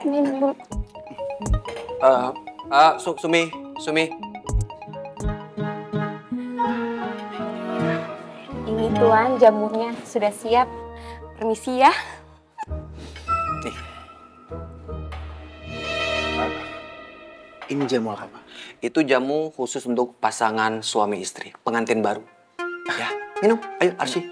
Minum. Sumi. Ini Tuan, jamunya sudah siap. Permisi ya. Nih. Ini jamu apa? Itu jamu khusus untuk pasangan suami istri, pengantin baru. Ya, minum. Ayo, Arsy.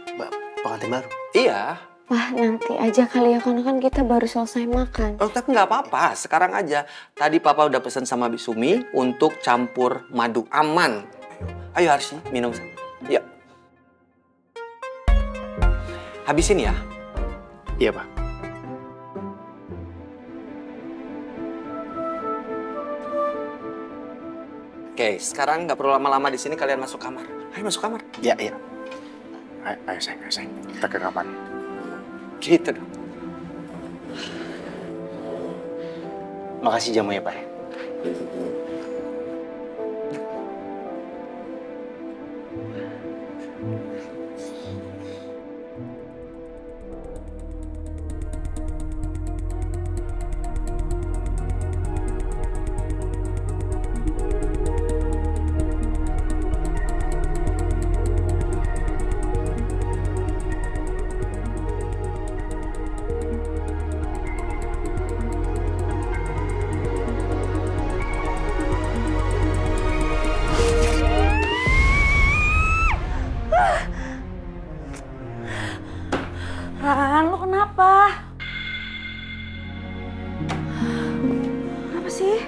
Pengantin baru? Iya. Wah, nanti aja kali ya, karena kan kita baru selesai makan. Oh, tapi nggak apa-apa, sekarang aja. Tadi Papa udah pesan sama Sumi untuk campur madu, aman. Ayo Arsy, minum. Yuk. Habisin ya. Iya, Pak. Oke, sekarang nggak perlu lama-lama di sini, kalian masuk kamar. Ayo masuk kamar. Iya. Ayo sayang. Kita ke kamar. Gitu dong. Makasih jamunya, Pak. Ran, lo kenapa? Kenapa sih?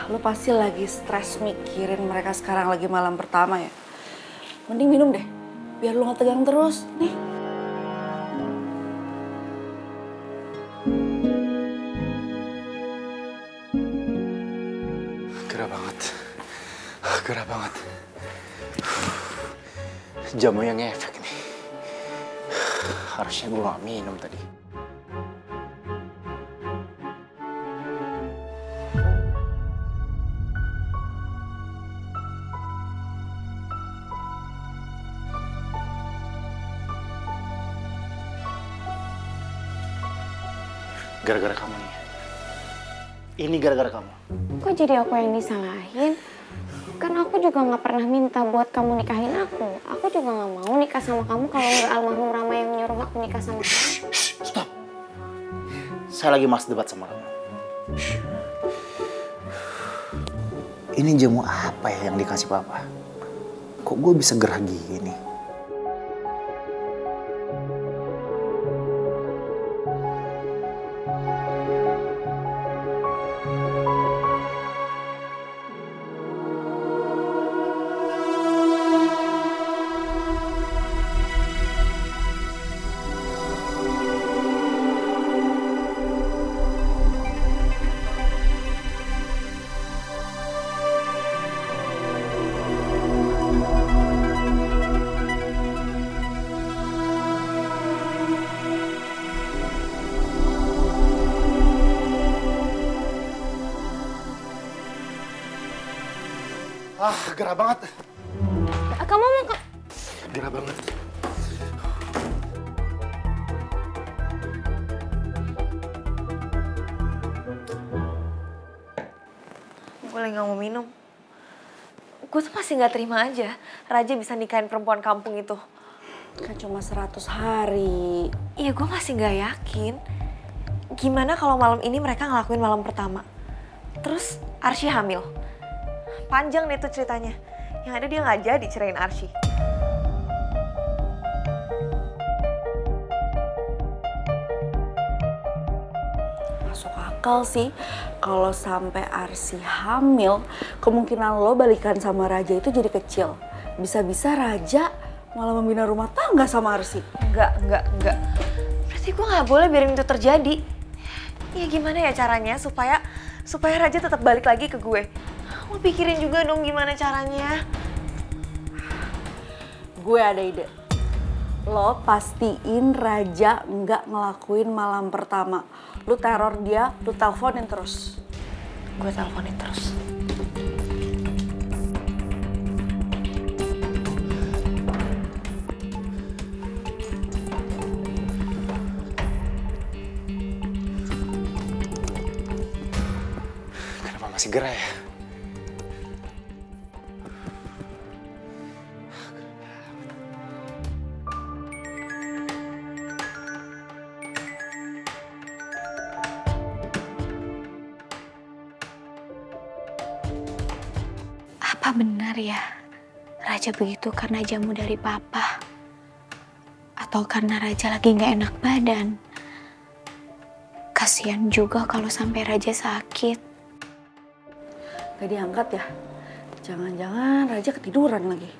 Lo pasti lagi stres mikirin mereka sekarang lagi malam pertama ya. Mending minum deh, biar lo gak tegang terus. Nih. Gerah banget. Jamu yang ngefek nih. Harusnya gue gak minum tadi. Gara-gara kamu nih. Ini gara-gara kamu. Kok jadi aku yang disalahin? Kan aku juga nggak pernah minta buat kamu nikahin aku. Aku juga nggak mau nikah sama kamu kalau nggak almarhum Rama yang nyuruh aku nikah sama kamu. Stop. Saya lagi mas debat sama kamu. Ini jamu apa ya yang dikasih papa? Kok gue bisa gerah gini? Gerah banget. Kamu mau ke... Gerah banget. Gue lagi gak mau minum. Gue tuh masih gak terima aja Raja bisa nikahin perempuan kampung itu. Kan cuma 100 hari. Iya, gue masih gak yakin. Gimana kalau malam ini mereka ngelakuin malam pertama? Terus Arsy hamil. Panjang deh tuh ceritanya. Yang ada dia nggak jadi cerain Arsy. masuk akal sih. Kalau sampai Arsy hamil, kemungkinan lo balikan sama Raja itu jadi kecil. Bisa-bisa Raja malah membina rumah tangga sama Arsy. Enggak. Berarti gue nggak boleh biarin itu terjadi. Ya gimana ya caranya supaya Raja tetap balik lagi ke gue. Lo pikirin juga dong gimana caranya. Gue ada ide. Lo pastiin Raja nggak ngelakuin malam pertama. Lu teror dia, lu teleponin terus. Gue teleponin terus. Kenapa masih gerah ya? Apa benar ya Raja begitu karena jamu dari papa? Atau karena Raja lagi gak enak badan? Kasian juga kalau sampai Raja sakit. Gak diangkat ya? Jangan-jangan Raja ketiduran lagi.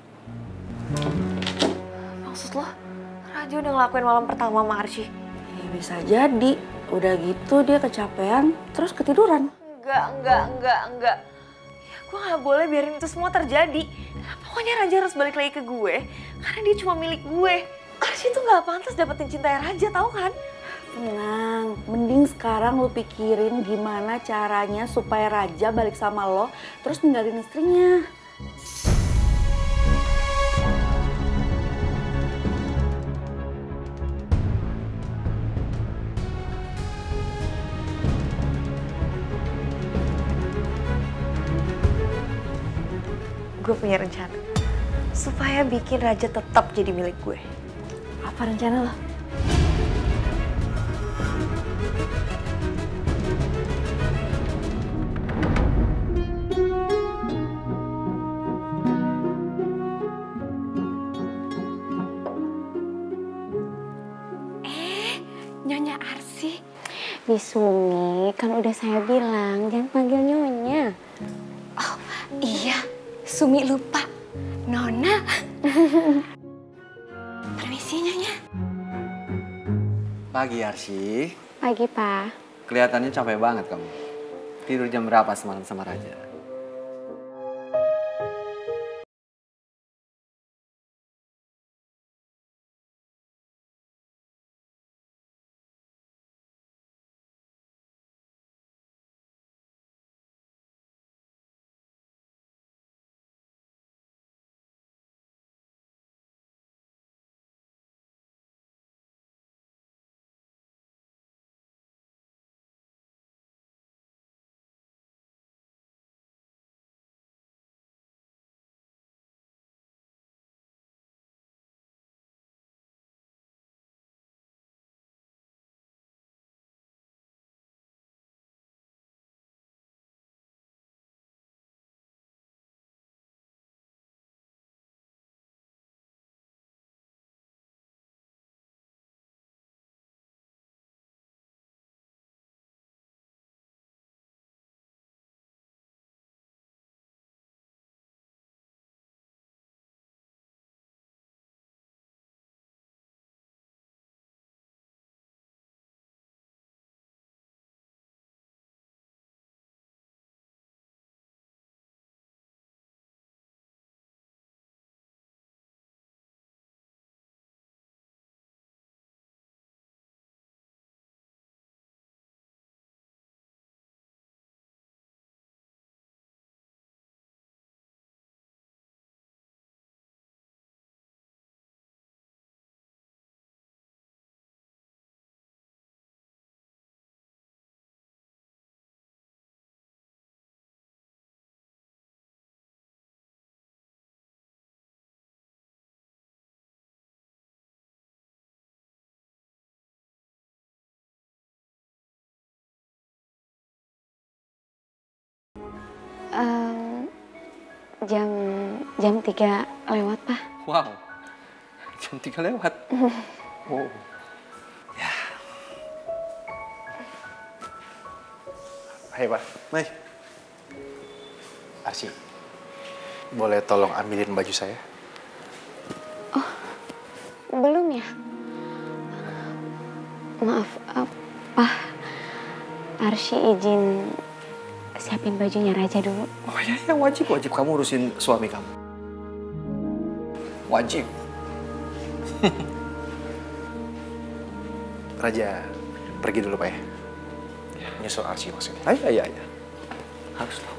Maksud lo, Raja udah ngelakuin malam pertama sama Arsy? Ya bisa jadi. Udah gitu dia kecapean, terus ketiduran. Enggak. Ya, gue gak boleh biarin itu semua terjadi. Pokoknya Raja harus balik lagi ke gue, karena dia cuma milik gue. Arsy tuh gak pantas dapetin cintanya Raja, tau kan? Tenang, mending sekarang lu pikirin gimana caranya supaya Raja balik sama lo, terus ninggalin istrinya. Gue punya rencana supaya bikin Raja tetap jadi milik gue. Apa rencana lo? Nyonya Arsy. Bisumi, kan udah saya bilang jangan panggil Nyonya. Oh iya, Sumi lupa. Nona. Permisi Nyonya. Pagi Arsy. Pagi Pak. Kelihatannya capek banget kamu. Tidur jam berapa semalam sama Raja? Jam 3 lewat, Pak. Wow, jam 3 lewat. Oh. Ya. Hai Pak. Hai. Arsy, boleh tolong ambilin baju saya? Belum ya? Maaf, Pak. Arsy izin siapin bajunya Raja dulu. Oh ya, wajib kamu urusin suami kamu. Wajib. Raja, pergi dulu Pak ya. Nyusul Arsy maksudnya. Iya. Harus tahu.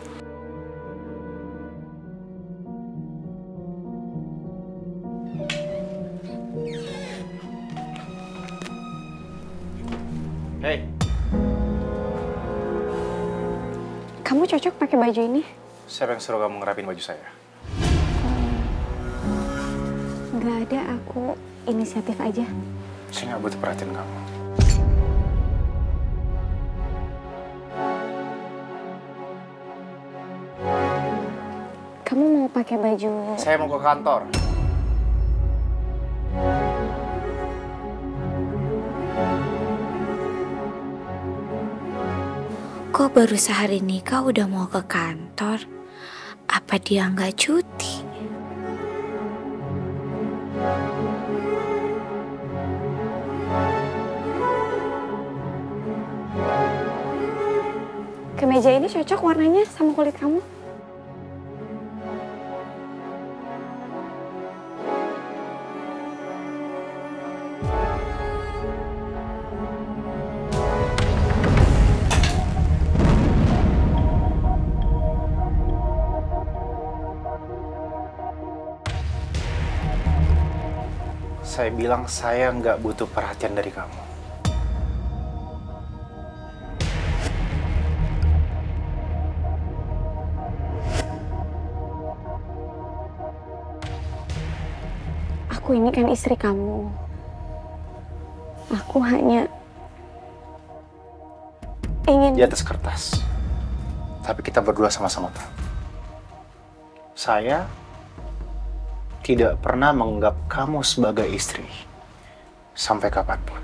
Hei. Kamu cocok pakai baju ini? Siapa yang suruh kamu ngerapin baju saya? Nggak ada, aku inisiatif aja. Saya nggak butuh perhatian kamu. Kamu mau pakai baju? Saya mau ke kantor. Kok baru sehari nikah udah mau ke kantor? Apa dia nggak cuti? Kemeja ini cocok warnanya sama kulit kamu. Saya bilang saya nggak butuh perhatian dari kamu. Aku ini kan istri kamu. Aku hanya ingin... Di atas kertas. Tapi kita berdua sama-sama tahu. Saya tidak pernah menganggap kamu sebagai istri. Sampai kapanpun.